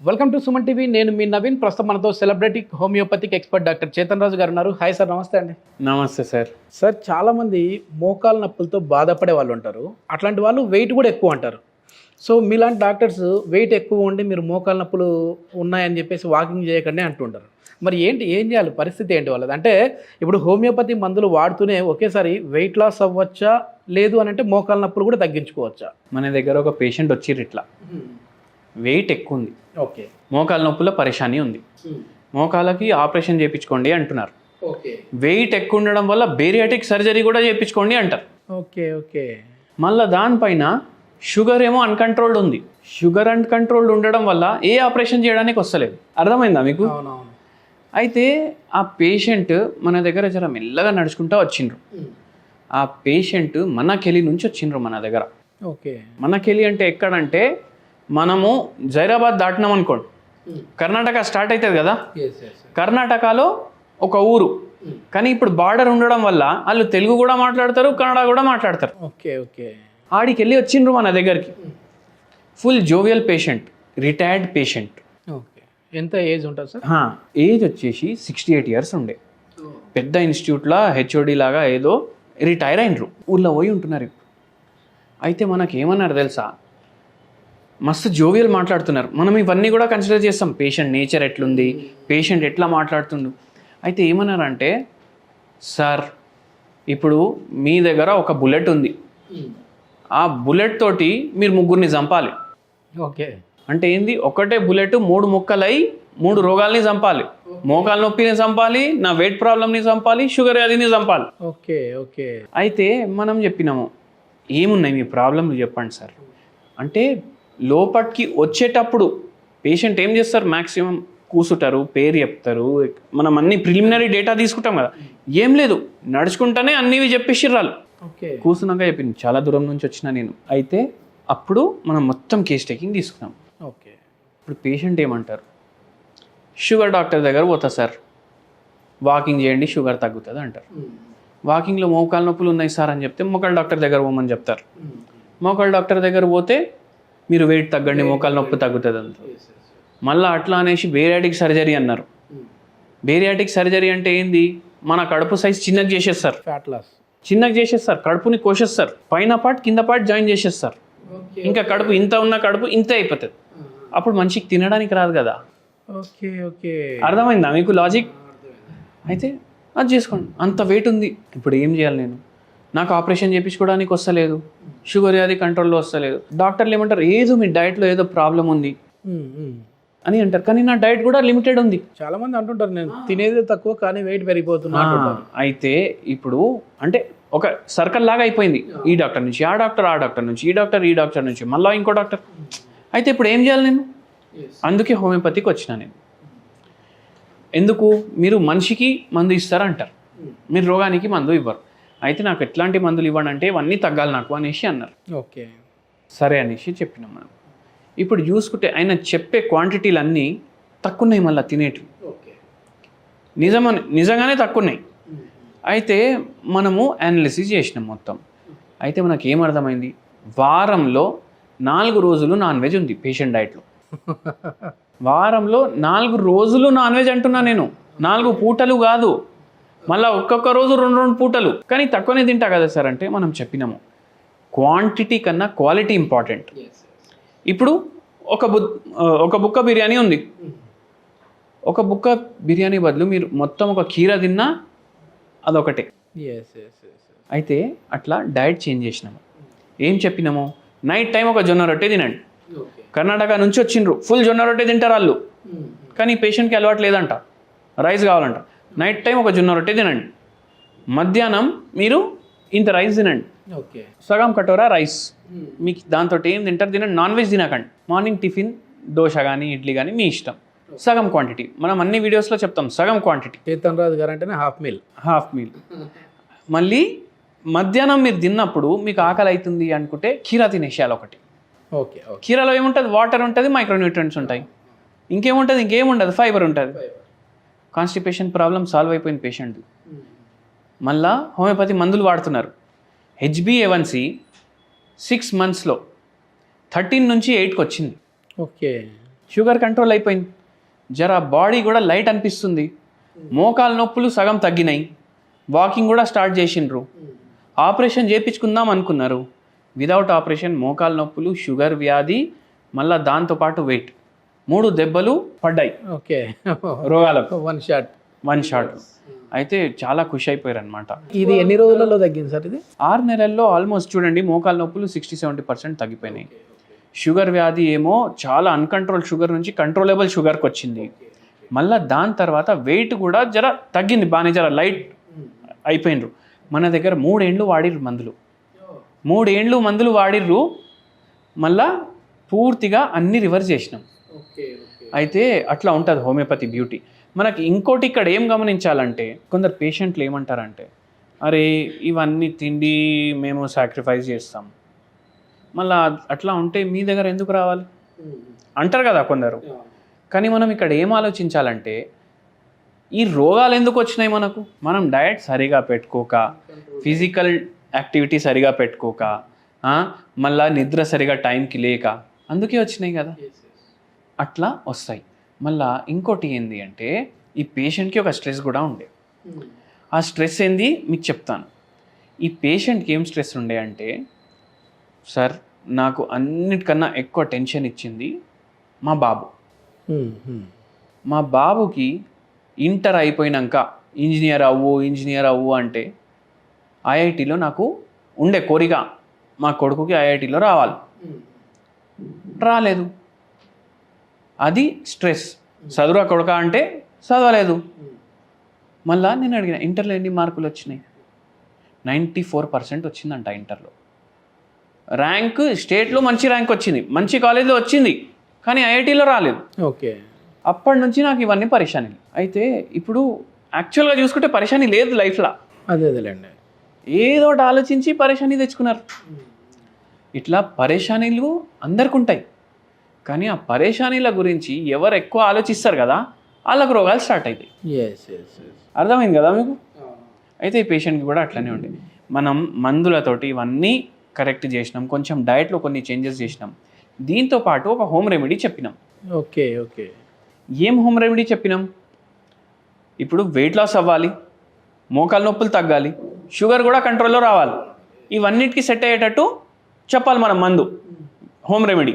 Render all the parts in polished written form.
Welcome to Suman TV. నేను మీ నవీన్. ప్రస్తుతం మనతో celebrity homeopathic expert doctor Chetan Raju గారు ఉన్నారు. హాయ్ సార్, నమస్తే అండి. నమస్తే సార్. సార్, చాలామంది మోకాలు నొప్పులతో బాధపడే వాళ్ళు ఉంటారు. అట్లాంటి వాళ్ళు వెయిట్ కూడా ఎక్కువ అంటారు. సో మీలాంటి డాక్టర్స్ వెయిట్ ఎక్కువ ఉండి మీరు మోకాలు నొప్పులు ఉన్నాయని చెప్పేసి వాకింగ్ చేయకండి అంటుంటారు. మరి ఏం చేయాలి? పరిస్థితి ఏంటి వాళ్ళది? అంటే ఇప్పుడు హోమియోపతి మందులు వాడుతూనే ఒకేసారి వెయిట్ లాస్ అవ్వచ్చా, లేదు అని అంటే మోకాలు నొప్పులు కూడా తగ్గించుకోవచ్చా? మన దగ్గర ఒక పేషెంట్ వచ్చిర్రు, ఇట్లా వెయిట్ ఎక్కువ ఉంది, ఓకే, మోకాల నొప్పుల పరేషాని ఉంది, మోకాలకి ఆపరేషన్ చేయించుకోండి అంటున్నారు. ఓకే, వెయిట్ ఎక్కువ ఉండడం వల్ల బేరియాటిక్ సర్జరీ కూడా చేయించుకోండి అంటారు. Okay, okay. మళ్ళీ దానిపైన షుగర్ ఏమో అన్కంట్రోల్డ్ ఉంది. షుగర్ అన్కంట్రోల్డ్ ఉండడం వల్ల ఏ ఆపరేషన్ చేయడానికి వస్తలేదు. అర్థమైందా మీకు? అవునవును. అయితే ఆ పేషెంట్ మన దగ్గర జర మెల్లగా నడుచుకుంటూ వచ్చిండ్రు. ఆ పేషెంట్ మనకెలి నుంచి వచ్చిండ్రు మన దగ్గర. ఓకే, మనకెలి అంటే ఎక్కడంటే మనము జైరాబాద్ దాటినాం అనుకోండి, కర్ణాటక స్టార్ట్ అవుతుంది కదా, కర్ణాటకలో ఒక ఊరు. కానీ ఇప్పుడు బార్డర్ ఉండడం వల్ల వాళ్ళు తెలుగు కూడా మాట్లాడతారు, కన్నడ కూడా మాట్లాడతారు. Okay, okay. ఆడికి వెళ్ళి వచ్చిండ్రు మన దగ్గరికి. Full jovial patient, retired patient. Okay. ఎంత ఏజ్ ఉంటుంది సార్? ఏజ్ వచ్చేసి 68 years ఉండే. పెద్ద ఇన్స్టిట్యూట్లో హెచ్ఓడి లాగా ఏదో రిటైర్ అయినరు. ఊళ్ళో పోయి ఉంటున్నారు ఇప్పుడు. అయితే మనకి ఏమన్నారు తెలుసా, మస్తు జోవియల్ మాట్లాడుతున్నారు. మనం ఇవన్నీ కూడా కన్సిడర్ చేస్తాం. పేషెంట్ నేచర్ ఎట్లుంది, పేషెంట్ ఎట్లా మాట్లాడుతుండు. అయితే ఏమన్నారంటే, సార్ ఇప్పుడు మీ దగ్గర ఒక బుల్లెట్ ఉంది, ఆ బుల్లెట్ తోటి మీరు ముగ్గురిని చంపాలి. ఓకే. అంటే ఏంది, ఒకటే బుల్లెట్ 3 ముక్కలై 3 రోగాల్ని చంపాలి. మోకాల నొప్పిని చంపాలి, నా వెయిట్ ప్రాబ్లమ్ని చంపాలి, షుగర్ వ్యాధిని చంపాలి. Okay, okay. అయితే మనం చెప్పినాము, ఏమున్నాయి మీ ప్రాబ్లంలు చెప్పండి సార్ అంటే, లోపటికి వచ్చేటప్పుడు పేషెంట్ ఏం చేస్తారు, మ్యాక్సిమం కూసుంటారు, పేరు చెప్తారు, మనం అన్ని ప్రిలిమినరీ డేటా తీసుకుంటాం కదా, ఏం లేదు నడుచుకుంటానే అన్నివి చెప్పేసిర్రాలు. ఓకే. కూర్చున్నాక చెప్పింది, చాలా దూరం నుంచి వచ్చిన నేను. అయితే అప్పుడు మనం మొత్తం కేస్ టేకింగ్ తీసుకున్నాం. ఓకే. ఇప్పుడు పేషెంట్ ఏమంటారు, షుగర్ డాక్టర్ దగ్గర పోతా సార్, వాకింగ్ చేయండి షుగర్ తగ్గుతుంది అంటారు. వాకింగ్లో మోకాల నొప్పులు ఉన్నాయి సార్ అని చెప్తే మోకాల డాక్టర్ దగ్గర పోమని చెప్తారు. మోకాల డాక్టర్ దగ్గర పోతే మీరు వెయిట్ తగ్గండి, మోకాల నొప్పి తగ్గుతుంది అంటారు. మళ్ళీ అట్లా అనేసి బేరియాటిక్ సర్జరీ అన్నారు. బేరియాటిక్ సర్జరీ అంటే ఏంది, మన కడుపు సైజ్ చిన్నగా చేసేస్తారు, ఫ్యాట్ లాస్ చిన్నగా చేసేస్తారు, కడుపుని కోసేస్తారు, పైన పార్ట్ కింద పార్ట్ జాయిన్ చేసేస్తారు. ఇంకా కడుపు ఇంత ఉన్న కడుపు ఇంత అయిపోతుంది. అప్పుడు మనిషికి తినడానికి రాదు కదా. Okay, okay. అర్థమైందా మీకు లాజిక్? అయితే అది చేసుకోండి. అంత వెయిట్ ఉంది, ఇప్పుడు ఏం చేయాలి నేను, నాకు ఆపరేషన్ చేయించుకోవడానికి వస్తలేదు, షుగర్ వ్యాధి కంట్రోల్లో వస్తలేదు. డాక్టర్లు ఏమంటారు, ఏదో మీ డైట్లో ఏదో ప్రాబ్లం ఉంది అని అంటారు. కానీ నా డైట్ కూడా లిమిటెడ్ ఉంది. చాలా మంది అంటుంటారు, నేను తినేది తక్కువ కానీ వెయిట్ పెరిగిపోతున్నా అంటుంటారు. అయితే ఇప్పుడు అంటే ఒక సర్కిల్ లాగా అయిపోయింది. ఈ డాక్టర్ నుంచి ఆ డాక్టర్, ఆ డాక్టర్ నుంచి ఈ డాక్టర్, ఈ డాక్టర్ నుంచి మళ్ళీ ఇంకో డాక్టర్. అయితే ఇప్పుడు ఏం చేయాలి నేను? అందుకే హోమియోపతికి వచ్చిన నేను. ఎందుకు, మీరు మనిషికి మందు ఇస్తారంటారు, మీరు రోగానికి మందు ఇవ్వరు. అయితే నాకు ఎట్లాంటి మందులు ఇవ్వండి అంటే, ఇవన్నీ తగ్గాలి నాకు అనేసి అన్నారు. ఓకే, సరే అనేసి చెప్పినాం మనం. ఇప్పుడు చూసుకుంటే ఆయన చెప్పే క్వాంటిటీలు అన్నీ తక్కువ ఉన్నాయి, మళ్ళీ తినేటివి నిజంగానే తక్కువ ఉన్నాయి. అయితే మనము అనాలిసిస్ చేసినాం మొత్తం. అయితే మనకు ఏమర్థమైంది, వారంలో 4 రోజులు నాన్ వెజ్ ఉంది పేషెంట్ డైట్లో. వారంలో 4 రోజులు నాన్ వెజ్ అంటున్నా నేను, 4 పూటలు కాదు, మళ్ళీ ఒక్కొక్క రోజు 2 పూటలు. కానీ తక్కువనే తింటా కదా సార్ అంటే, మనం చెప్పినాము క్వాంటిటీ కన్నా క్వాలిటీ ఇంపార్టెంట్. ఇప్పుడు ఒక బుక్క బిర్యానీ ఉంది, ఒక బుక్క బిర్యానీ బదులు మీరు మొత్తం ఒక కీరా తిన్నా అదొకటే. అయితే అట్లా డైట్ చేంజ్ చేసినాము. ఏం చెప్పినాము, నైట్ టైం ఒక జొన్న రొట్టె తినండి. కర్ణాటక నుంచి వచ్చిండ్రు, ఫుల్ జొన్న రొట్టె తింటారు వాళ్ళు. కానీ పేషెంట్కి అలవాటు లేదంట, రైస్ కావాలంట. నైట్ టైం ఒక జొన్న రొట్టె తినండి, మధ్యాహ్నం మీరు ఇంత రైస్ తినండి, సగం కటోరా రైస్. మీకు దాంతో ఏం తింటారు తినండి, నాన్ వెజ్ తినకండి. మార్నింగ్ టిఫిన్ దోశ కానీ ఇడ్లీ కానీ మీ ఇష్టం, సగం క్వాంటిటీ. మనం అన్ని వీడియోస్లో చెప్తాం సగం క్వాంటిటీ. చేతన్ రాజు గారు అంటేనే హాఫ్ మీల్. మళ్ళీ మధ్యాహ్నం మీరు తిన్నప్పుడు మీకు ఆకలి అవుతుంది అనుకుంటే కీరా తినేసేయాలి ఒకటి. ఓకే. కీరాలో ఏముంటుంది, వాటర్ ఉంటుంది, మైక్రోన్యూట్రియంట్స్ ఉంటాయి, ఇంకేముంటుంది, ఇంకేముండదు, ఫైబర్ ఉంటుంది. కాన్స్టిపేషన్ ప్రాబ్లం సాల్వ్ అయిపోయింది పేషెంట్. మళ్ళా హోమియోపతి మందులు వాడుతున్నారు. HbA1c 6 monthsలో 13 నుంచి 8కి వచ్చింది. ఓకే. షుగర్ కంట్రోల్ అయిపోయింది, జర బాడీ కూడా లైట్ అనిపిస్తుంది, మోకాలు నొప్పులు సగం తగ్గినాయి, వాకింగ్ కూడా స్టార్ట్ చేసిండ్రు. ఆపరేషన్ చేయించుకుందాం అనుకున్నారు, విదౌట్ ఆపరేషన్ మోకాలు నొప్పులు, షుగర్ వ్యాధి, మళ్ళీ దాంతోపాటు వెయిట్, 3 దెబ్బలు పడ్డాయి ఓకే, రోగాలకు వన్ షాట్. అయితే చాలా ఖుషి అయిపోయారు అనమాట. ఇది ఎన్ని రోజులలో తగ్గింది సార్? ఇది 6 నెలల్లో ఆల్మోస్ట్ చూడండి మోకాలు నొప్పులు 60-70% తగ్గిపోయినాయి. షుగర్ వ్యాధి ఏమో చాలా అన్కంట్రోల్ షుగర్ నుంచి కంట్రోలబుల్ షుగర్కి వచ్చింది. మళ్ళీ దాని తర్వాత వెయిట్ కూడా జర తగ్గింది, బాగానే జర లైట్ అయిపోయినరు. మన దగ్గర 3 ఏండ్లు వాడిర్రు మందులు, 3 ఏండ్లు మందులు వాడిర్రు, మళ్ళా పూర్తిగా అన్ని రివర్స్ చేసినాం. అయితే అట్లా ఉంటుంది హోమియోపతి బ్యూటీ. మనకి ఇంకోటి ఇక్కడ ఏం గమనించాలంటే, కొందరు పేషెంట్లు ఏమంటారంటే, అరే ఇవన్నీ తిండి మేము సాక్రిఫైస్ చేస్తాం, మళ్ళీ అట్లా ఉంటే మీ దగ్గర ఎందుకు రావాలి అంటారు కదా కొందరు. కానీ మనం ఇక్కడ ఏం ఆలోచించాలంటే, ఈ రోగాలు ఎందుకు వచ్చినాయి మనకు? మనం డయట్ సరిగా పెట్టుకోక, ఫిజికల్ యాక్టివిటీ సరిగా పెట్టుకోక, మళ్ళా నిద్ర సరిగా టైంకి లేక, అందుకే వచ్చినాయి కదా, అట్లా వస్తాయి. మళ్ళా ఇంకోటి ఏంది అంటే, ఈ పేషెంట్కి ఒక స్ట్రెస్ కూడా ఉండే. ఆ స్ట్రెస్ ఏంది మీకు చెప్తాను. ఈ పేషెంట్కి ఏం స్ట్రెస్ ఉండే అంటే, సార్ నాకు అన్నిటికన్నా ఎక్కువ టెన్షన్ ఇచ్చింది మా బాబు. మా బాబుకి ఇంటర్ అయిపోయినాక ఇంజనీర్ అవ్వు అంటే ఐఐటిలో నాకు ఉండే కోరిక, మా కొడుకుకి ఐఐటిలో రావాలి, రాలేదు. అది స్ట్రెస్. చదువురా కొడుక అంటే చదవలేదు. మళ్ళా నేను అడిగిన, ఇంటర్లో ఎన్ని మార్కులు వచ్చినాయి? 94% వచ్చిందంట ఇంటర్లో. ర్యాంక్ స్టేట్లో మంచి ర్యాంక్ వచ్చింది, మంచి కాలేజీలో వచ్చింది, కానీ ఐఐటీలో రాలేదు. ఓకే. అప్పటి నుంచి నాకు ఇవన్నీ పరేషానీ. అయితే ఇప్పుడు యాక్చువల్గా చూసుకుంటే పరేషానీ లేదు లైఫ్లో. అదేలేండి, ఏదో ఒకటి ఆలోచించి పరేషానీ తెచ్చుకున్నారు. ఇట్లా పరేషానీలు అందరికి ఉంటాయి, కానీ ఆ పరేషానీల గురించి ఎవరు ఎక్కువ ఆలోచిస్తారు కదా, వాళ్ళకు రోగాలు స్టార్ట్ అవుతాయి. అర్థమైంది కదా మీకు? అయితే ఈ పేషెంట్కి కూడా అట్లనే ఉండేది. మనం మందులతోటి ఇవన్నీ కరెక్ట్ చేసినాం, కొంచెం డయట్లో కొన్ని చేంజెస్ చేసినాం, దీంతో పాటు ఒక హోమ్ రెమెడీ చెప్పినాం. ఓకే. ఏం హోమ్ రెమెడీ చెప్పినాం? ఇప్పుడు వెయిట్ లాస్ అవ్వాలి, మోకాలు నొప్పులు తగ్గాలి, షుగర్ కూడా కంట్రోల్లో రావాలి, ఇవన్నిటికీ సెట్ అయ్యేటట్టు చెప్పాలి మనం మందు, హోమ్ రెమెడీ.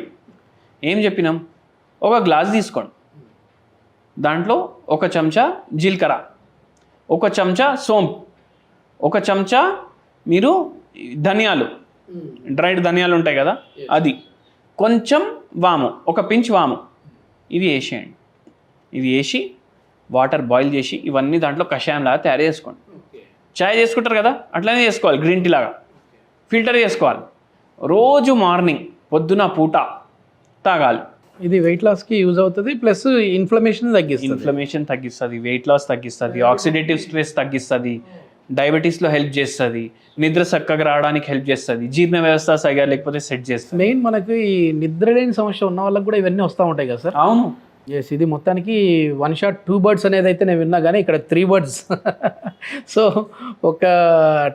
ఏం చెప్పినాం? ఒక గ్లాస్ తీసుకోండి, దాంట్లో 1 చెంచా జీలకర్ర, 1 చెంచా సోంపు, 1 చెంచా మీరు ధనియాలు, డ్రైడ్ ధనియాలు ఉంటాయి కదా, అది, కొంచెం వాము, 1 పించ్ వాము, ఇవి వేసేయండి. ఇవి వేసి వాటర్ బాయిల్ చేసి ఇవన్నీ దాంట్లో కషాయంలాగా తయారు చేసుకోండి. చాయ్ చేసుకుంటారు కదా, అట్లనే చేసుకోవాలి, గ్రీన్ టీ లాగా ఫిల్టర్ చేసుకోవాలి. రోజు మార్నింగ్ పొద్దున పూట తాగాలి. ఇది వెయిట్ లాస్కి యూజ్ అవుతుంది, ప్లస్ ఇన్ఫ్లమేషన్ తగ్గిస్తుంది, వెయిట్ లాస్ తగ్గిస్తుంది, ఆక్సిడేటివ్ స్ట్రెస్ తగ్గిస్తుంది, డయాబెటీస్లో హెల్ప్ చేస్తుంది, నిద్ర చక్కగా రావడానికి హెల్ప్ చేస్తుంది, జీర్ణ వ్యవస్థ సరిగా లేకపోతే సెట్ చేస్తుంది. మెయిన్ మనకు ఈ నిద్ర లేని సమస్య ఉన్న వాళ్ళకి కూడా ఇవన్నీ వస్తూ ఉంటాయి కదా సార్? అవును. ఎస్, ఇది మొత్తానికి 1 షాట్ 2 బర్డ్స్ అనేది అయితే నేను విన్నా, కానీ ఇక్కడ 3 బర్డ్స్. సో ఒక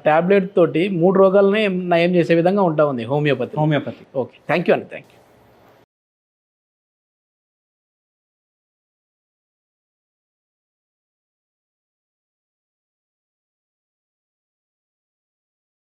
ట్యాబ్లెట్ తోటి 3 రోగాలని నయం చేసే విధంగా ఉంటా ఉంది homeopathy. Homeopathy. Okay, thank you అండి, థ్యాంక్ యూ.